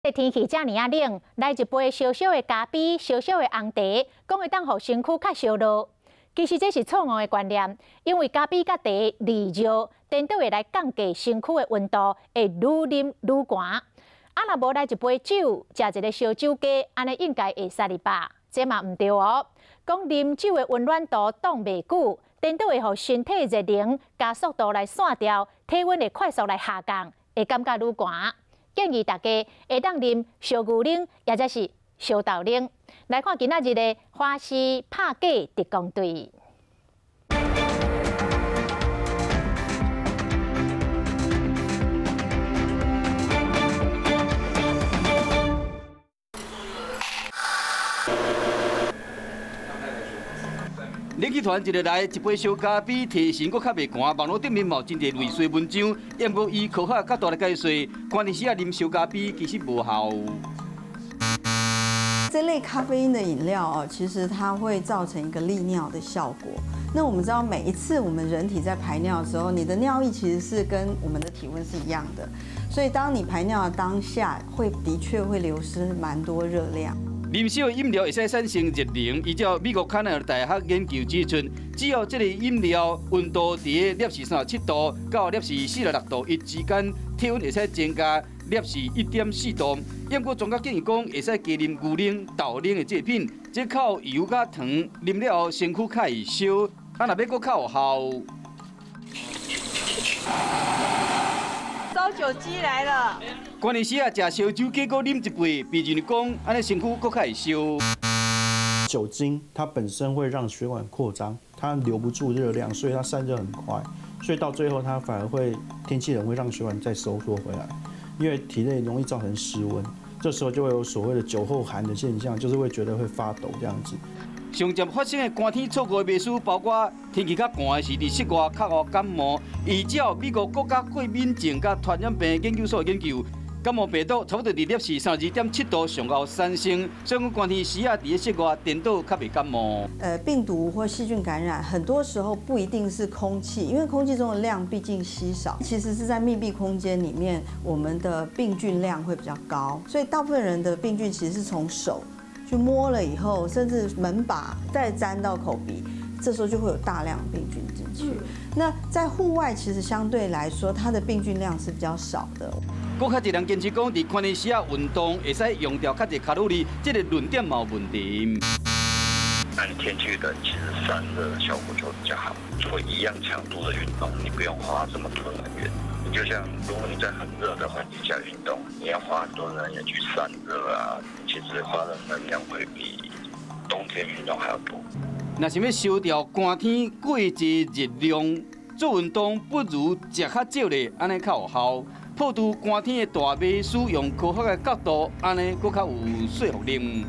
个天气遮尔啊冷，来一杯小小的咖啡、小小的红茶，讲会当互身躯较烧热。其实这是错误的观念，因为咖啡甲茶利热，颠倒会来降低身躯的温度，会愈啉愈寒。若无来一杯酒，食一个烧酒鸡，安尼应该会使哩吧？这嘛唔对哦。讲啉酒的温暖度挡袂久，颠倒会互身体热能加速度来散掉，体温会快速来下降，会感觉愈寒。建议大家会当啉烧牛奶，或者是烧豆奶。来看今仔日的花式拍假特工队。热气团一日来一杯小咖啡，提神阁较袂寒。网络顶面有真侪类似文章，也毋过以科学角度来解说，关键时啊啉小咖啡其实无效。这类咖啡因的饮料哦，其实它会造成一个利尿的效果。那我们知道，每一次我们人体在排尿的时候，你的尿液其实是跟我们的体温是一样的，所以当你排尿的当下，的确会流失蛮多热量。啉小饮料会使产生热能，依照美国康奈尔大学研究指出，只要这个饮料温度伫个摄氏37度到摄氏46度之间，体温会使增加摄氏1.4度。不过专家建议讲，会使加啉牛奶、豆奶的制品，即靠油甲糖啉了后，身躯较会烧。若要搁较有效。烧酒鸡来了。关键时啊，食烧酒鸡搁啉一杯，比如讲，安尼身躯搁较会烧。酒精它本身会让血管扩张，它留不住热量，所以它散热很快，所以到最后它反而会天气冷会让血管再收缩回来，因为体内容易造成失温，这时候就会有所谓的酒后寒的现象，就是会觉得会发抖这样子。常见发生的寒天错过的迷思，包括天气较寒的时伫室外较好感冒。依照美国国家过敏症甲传染病研究所的研究，感冒病毒差不多伫摄氏32.7度上后产生，所以讲寒天时啊，伫个室外颠倒较袂感冒。病毒或细菌感染，很多时候不一定是空气，因为空气中的量毕竟稀少，其实是在密闭空间里面，我们的病菌量会比较高，所以大部分人的病菌其实是从手去摸了以后，甚至门把再沾到口鼻，这时候就会有大量病菌进去。那在户外其实相对来说，它的病菌量是比较少的。搁较一人坚持讲，伫寒天时啊运动会使用掉较侪卡路里，这个论点冇问题。按天气冷，其实散热的效果就比较好。做一样强度的运动，你不用花这么多能源。就像如果你在很热的环境下运动，你要花很多能源去散热啊，其实花的能量会比冬天运动还要多。若想要烧掉寒天过济热量，做运动不如食较少咧，安尼较有效。破除寒天的大迷思，用科学的角度，安尼搁较有说服力。